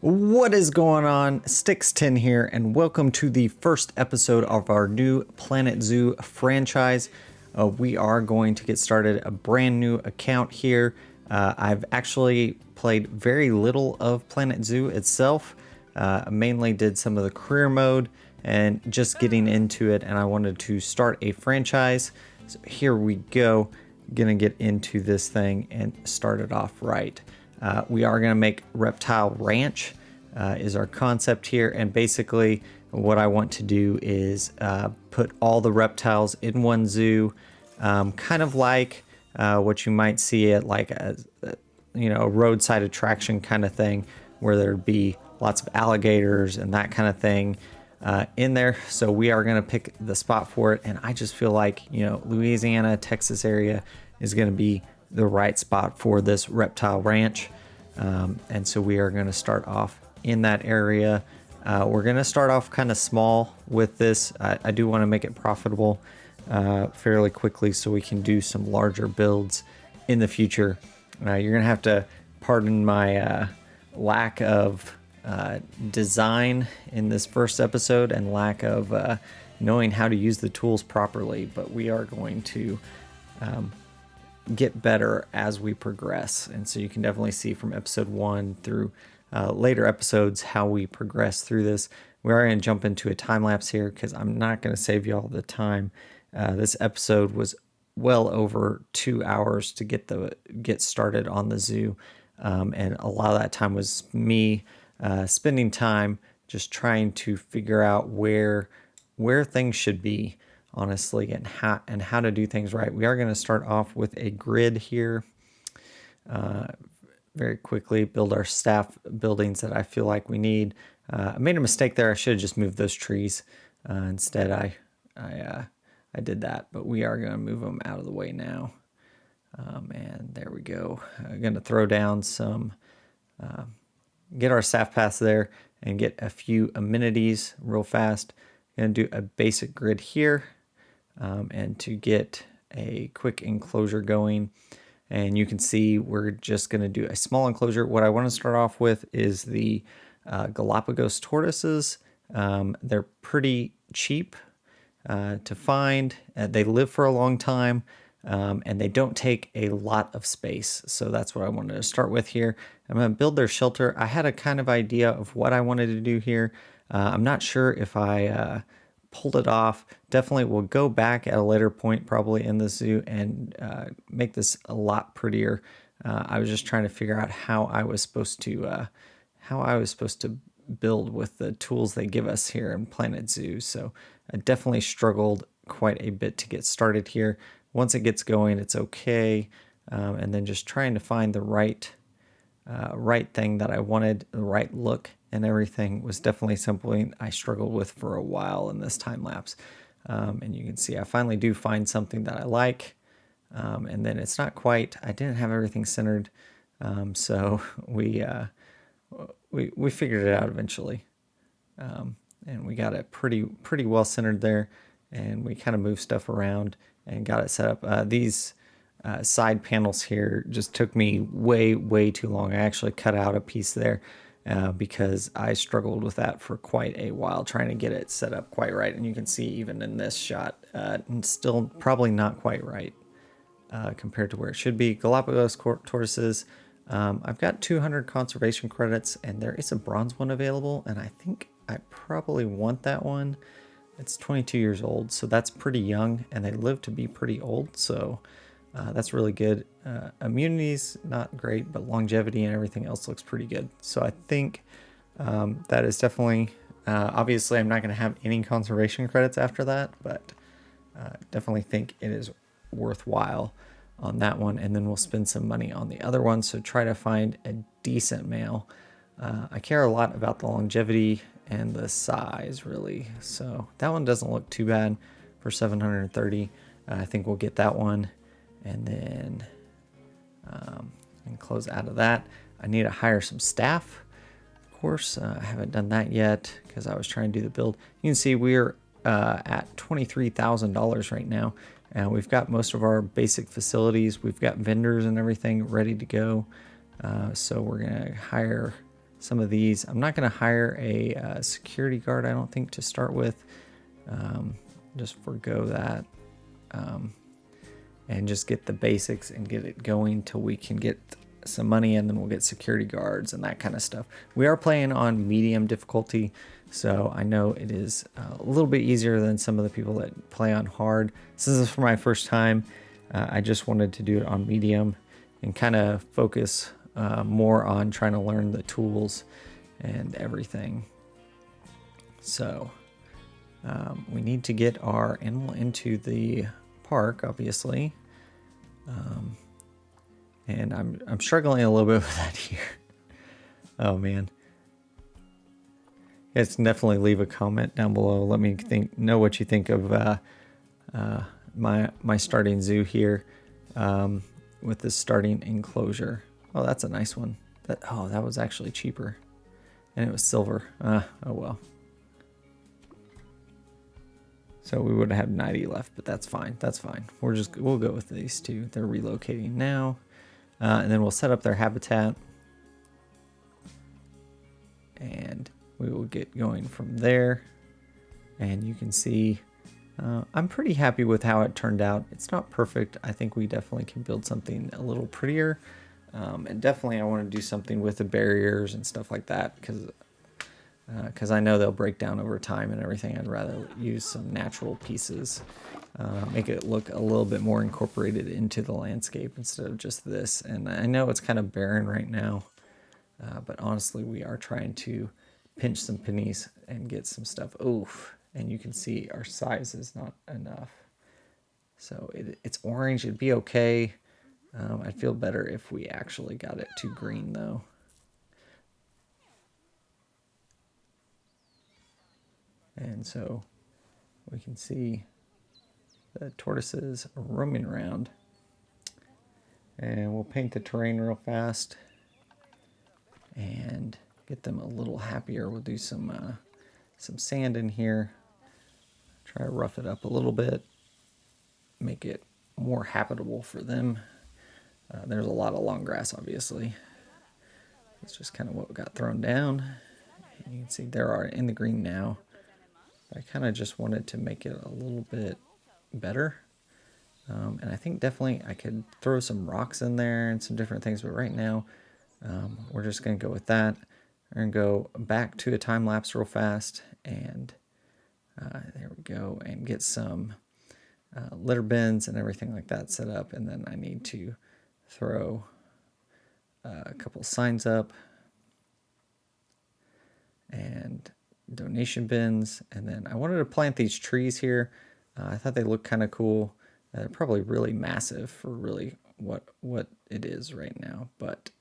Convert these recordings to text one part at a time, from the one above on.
What is going on? Stix10 here, and welcome to the first episode of our new Planet Zoo franchise. We are going to get started a brand new account here. I've actually played very little of Planet Zoo itself. Mainly did some of the career mode and just getting into it, and I wanted to start a franchise. So here we go. Gonna get into this thing and start it off right. We are going to make Reptile Ranch is our concept here, and basically what I want to do is put all the reptiles in one zoo, kind of like what you might see at like a roadside attraction kind of thing, where there'd be lots of alligators and that kind of thing in there. So we are going to pick the spot for it, and I just feel like Louisiana, Texas area is going to be the right spot for this Reptile Ranch. And so we are going to start off in that area. We're going to start off kind of small with this. I do want to make it profitable fairly quickly so we can do some larger builds in the future. You're going to have to pardon my lack of design in this first episode and lack of knowing how to use the tools properly, but we are going to get better as we progress. And so you can definitely see from episode 1 through later episodes how we progress through this. We are going to jump into a time lapse here because I'm not going to save you all the time. This episode was well over 2 hours to get started on the zoo, and a lot of that time was me spending time just trying to figure out where things should be, honestly, and how to do things right. We are going to start off with a grid here. Very quickly build our staff buildings that I feel like we need. I made a mistake there. I should have just moved those trees. Instead, I did that, but we are going to move them out of the way now. And there we go. I'm going to throw down some, get our staff paths there and get a few amenities real fast. Going to do a basic grid here. And to get a quick enclosure going, and you can see we're just going to do a small enclosure. What I want to start off with is the Galapagos tortoises. They're pretty cheap to find. They live for a long time, and they don't take a lot of space. So that's what I wanted to start with here. I'm going to build their shelter. I had a kind of idea of what I wanted to do here. I'm not sure if I pulled it off. Definitely will go back at a later point, probably in the zoo, and make this a lot prettier. I was just trying to figure out how I was supposed to build with the tools they give us here in Planet Zoo. So I definitely struggled quite a bit to get started here. Once it gets going, it's okay. And then just trying to find the right thing that I wanted, the right look and everything was definitely something I struggled with for a while in this time lapse. And you can see I finally do find something that I like. And then it's not quite, I didn't have everything centered. So we figured it out eventually. And we got it pretty well centered there, and we kind of moved stuff around and got it set up. These side panels here just took me way too long. I actually cut out a piece there because I struggled with that for quite a while, trying to get it set up quite right. And you can see even in this shot, still probably not quite right compared to where it should be. Galapagos tortoises. I've got 200 conservation credits, and there is a bronze one available, and I think I probably want that one. It's 22 years old, so that's pretty young, and they live to be pretty old, so that's really good. Immunity's not great, but longevity and everything else looks pretty good. So I think that is definitely, obviously I'm not going to have any conservation credits after that, but definitely think it is worthwhile on that one. And then we'll spend some money on the other one. So try to find a decent male. I care a lot about the longevity and the size, really. So that one doesn't look too bad for 730. I think we'll get that one. And then and close out of that. I need to hire some staff, of course. I haven't done that yet because I was trying to do the build. You can see we're at $23,000 right now. And we've got most of our basic facilities. We've got vendors and everything ready to go. So we're going to hire some of these. I'm not going to hire a security guard, I don't think, to start with. Just forego that. And just get the basics and get it going till we can get some money, and then we'll get security guards and that kind of stuff. We are playing on medium difficulty, so I know it is a little bit easier than some of the people that play on hard. Since this is for my first time, I just wanted to do it on medium and kind of focus more on trying to learn the tools and everything. So we need to get our animal into the park, obviously, and I'm struggling a little bit with that here. Oh man, you guys can definitely leave a comment down below. Let me know what you think of my starting zoo here, with this starting enclosure. Oh, that's a nice one. That was actually cheaper, and it was silver. Oh well. So we would have 90 left, but that's fine. That's fine. We'll go with these two. They're relocating now. And then we'll set up their habitat. And we will get going from there. And you can see, I'm pretty happy with how it turned out. It's not perfect. I think we definitely can build something a little prettier. And definitely I want to do something with the barriers and stuff like that, because I know they'll break down over time and everything. I'd rather use some natural pieces, make it look a little bit more incorporated into the landscape instead of just this. And I know it's kind of barren right now, but honestly, we are trying to pinch some pennies and get some stuff. Oof, and you can see our size is not enough. So it's orange, it'd be okay. I'd feel better if we actually got it to green though. And so we can see the tortoises roaming around. And we'll paint the terrain real fast and get them a little happier. We'll do some sand in here. Try to rough it up a little bit. Make it more habitable for them. There's a lot of long grass, obviously. It's just kind of what got thrown down. And you can see they are in the green now. I kind of just wanted to make it a little bit better. And I think definitely I could throw some rocks in there and some different things. But right now, we're just going to go with that. We're going to go back to a time lapse real fast. And there we go. And get some litter bins and everything like that set up. And then I need to throw a couple signs up. And donation bins, and then I wanted to plant these trees here. I thought they looked kind of cool. They're probably really massive for really what it is right now, but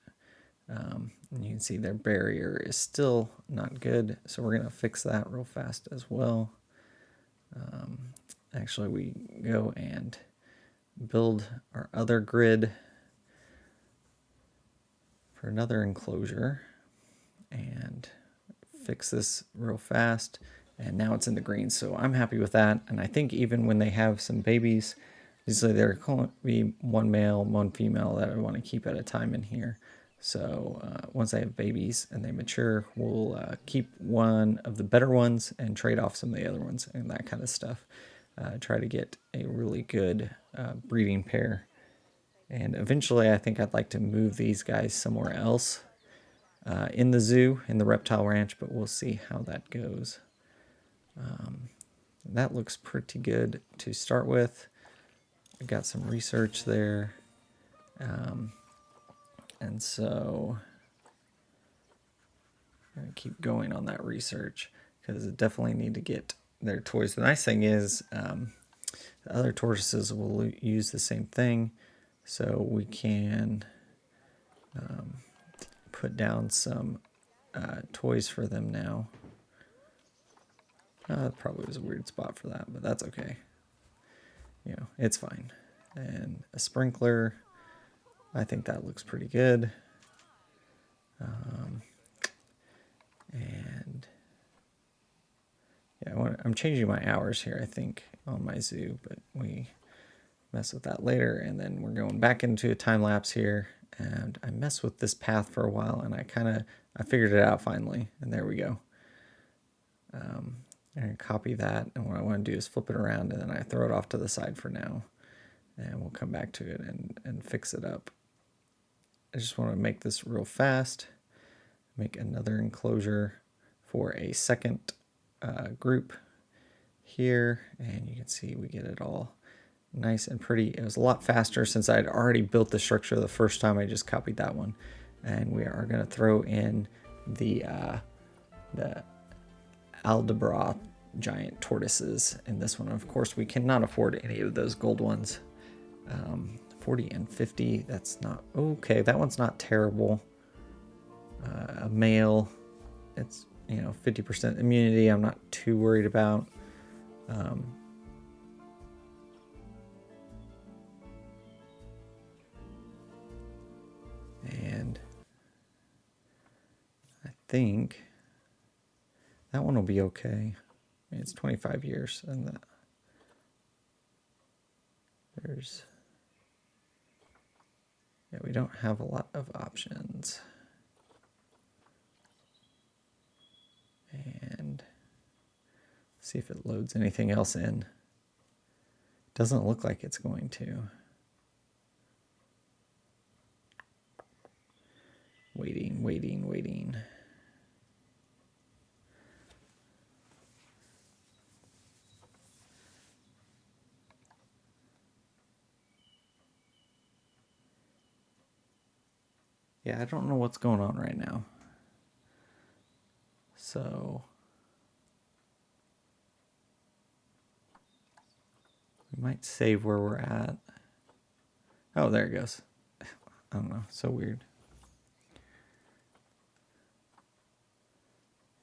you can see their barrier is still not good, so we're gonna fix that real fast as well. Actually, we go and build our other grid for another enclosure and fix this real fast, and now it's in the green, so I'm happy with that. And I think even when they have some babies, usually there will be one male, one female that I want to keep at a time in here. So once they have babies and they mature, we'll keep one of the better ones and trade off some of the other ones and that kind of stuff. Try to get a really good breeding pair. And eventually I think I'd like to move these guys somewhere else in the zoo, in the Reptile Ranch, but we'll see how that goes. That looks pretty good to start with. I've got some research there. And so I'm going to keep going on that research because I definitely need to get their toys. The nice thing is the other tortoises will use the same thing, so we can put down some toys for them now. Probably was a weird spot for that, but that's okay. You know, it's fine. And a sprinkler, I think that looks pretty good. And yeah, I'm changing my hours here, I think, on my zoo, but we mess with that later. And then we're going back into a time lapse here. And I messed with this path for a while, and I kind of I figured it out finally, and there we go. And copy that, and what I want to do is flip it around, and then I throw it off to the side for now, and we'll come back to it and fix it up. I just want to make this real fast, make another enclosure for a second group here, and you can see we get it all nice and pretty. It was a lot faster since I'd already built the structure the first time. I just copied that one, and we are going to throw in the Aldabra Giant Tortoises in this one. Of course, we cannot afford any of those gold ones. 40 and 50, that's not okay. That one's not terrible. A male, it's 50% immunity. I'm not too worried about. And I think that one will be okay. I mean, it's 25 years, and we don't have a lot of options. And see if it loads anything else in. Doesn't look like it's going to. Waiting. Yeah, I don't know what's going on right now. So we might save where we're at. Oh, there it goes. I don't know, so weird.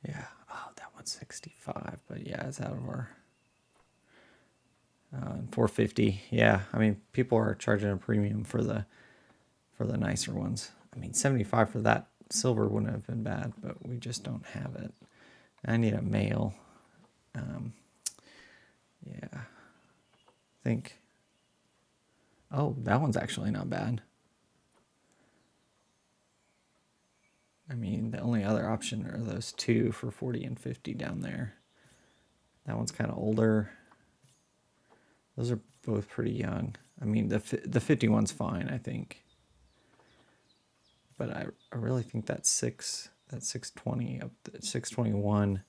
Yeah, oh, that one's 65, but yeah, it's out of our 450. Yeah, I mean, people are charging a premium for the nicer ones. I mean, 75 for that silver wouldn't have been bad, but we just don't have it. I need a male. Yeah, I think. Oh, that one's actually not bad. I mean, the only other option are those two for 40 and 50 down there. That one's kind of older. Those are both pretty young. I mean, the 51's fine, I think. But I really think that 620 up to 621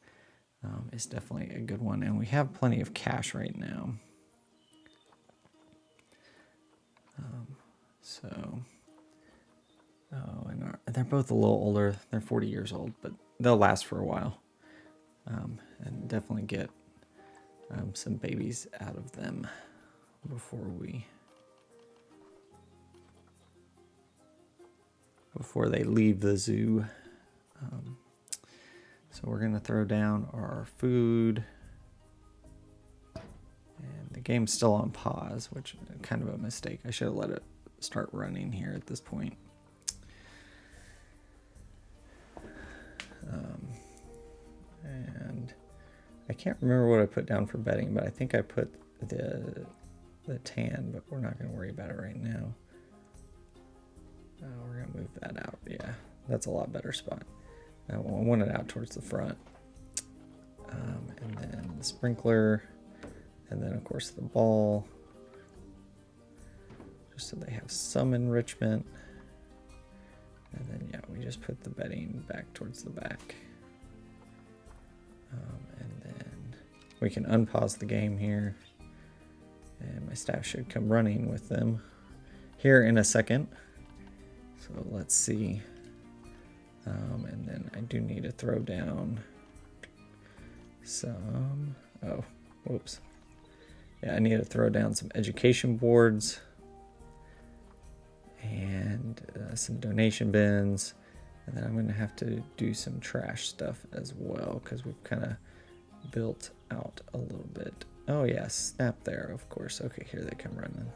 is definitely a good one, and we have plenty of cash right now. And they're both a little older. They're 40 years old, but they'll last for a while, and definitely get some babies out of them before they leave the zoo. So we're going to throw down our food. And the game's still on pause, which is kind of a mistake. I should have let it start running here at this point. And I can't remember what I put down for bedding, but I think I put the tan, but we're not going to worry about it right now. We're going to move that out. Yeah, that's a lot better spot. I want it out towards the front. And then the sprinkler, and then of course the ball, just so they have some enrichment. And then yeah, we just put the bedding back towards the back. And then we can unpause the game here. And my staff should come running with them here in a second. So let's see. And then I do need to throw down some, oh, whoops. Yeah, I need to throw down some education boards and some donation bins. And then I'm going to have to do some trash stuff as well, because we've kind of built out a little bit. Oh yeah, snap there, of course. Okay, here they come running.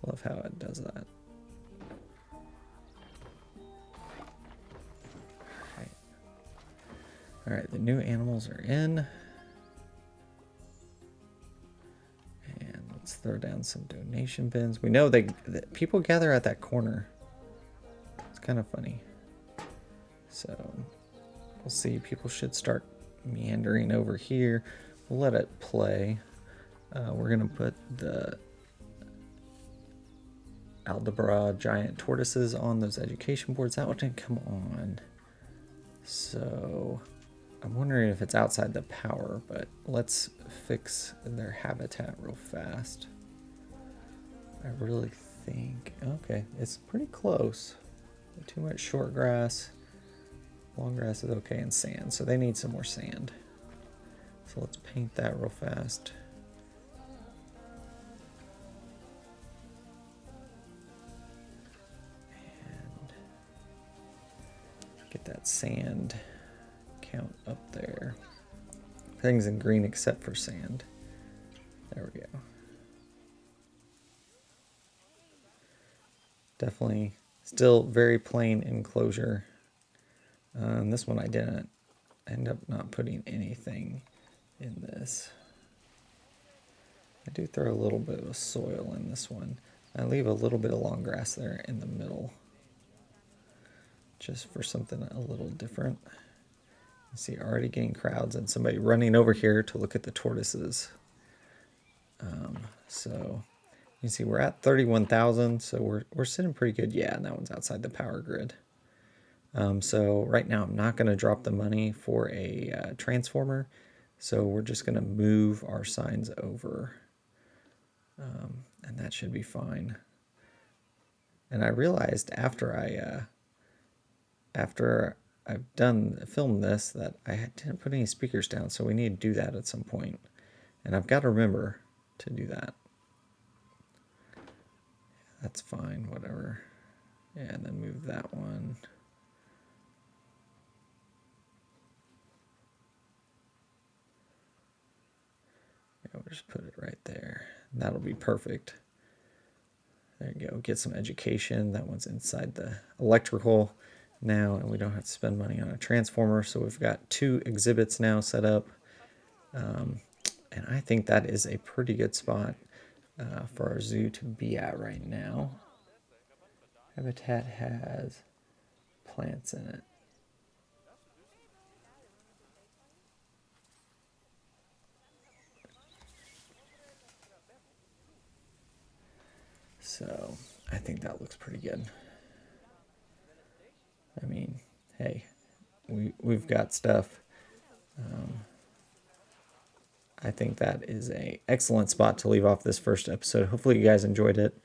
Love how it does that. All right, the new animals are in. And let's throw down some donation bins. We know that people gather at that corner. It's kind of funny. So we'll see. People should start meandering over here. We'll let it play. We're going to put the Aldabra Giant Tortoises on those education boards. That one didn't come on. So I'm wondering if it's outside the power, but let's fix their habitat real fast. I really think, okay, it's pretty close. Too much short grass. Long grass is okay, and sand. So they need some more sand. So let's paint that real fast. Get that sand count up there. Everything's in green except for sand. There we go. Definitely still very plain enclosure. This one I didn't end up not putting anything in this. I do throw a little bit of soil in this one. I leave a little bit of long grass there in the middle, just for something a little different. You see, already getting crowds and somebody running over here to look at the tortoises. So you see we're at 31,000, so we're sitting pretty good. Yeah, and that one's outside the power grid. So right now I'm not going to drop the money for a transformer, so we're just going to move our signs over, and that should be fine. And I realized after I've filmed this that I didn't put any speakers down, so we need to do that at some point. And I've got to remember to do that. That's fine, whatever. Yeah, and then move that one. Yeah, we'll just put it right there. And that'll be perfect. There you go. Get some education. That one's inside the electrical now, and we don't have to spend money on a transformer. So we've got 2 exhibits now set up. And I think that is a pretty good spot for our zoo to be at right now. Habitat has plants in it. So I think that looks pretty good. I mean, hey, we've got stuff. I think that is an excellent spot to leave off this first episode. Hopefully you guys enjoyed it.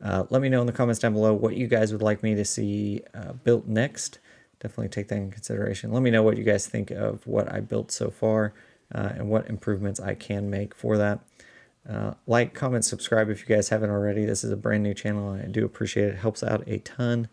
Let me know in the comments down below what you guys would like me to see built next. Definitely take that in consideration. Let me know what you guys think of what I built so far and what improvements I can make for that. Like, comment, subscribe if you guys haven't already. This is a brand new channel, and I do appreciate it. It helps out a ton.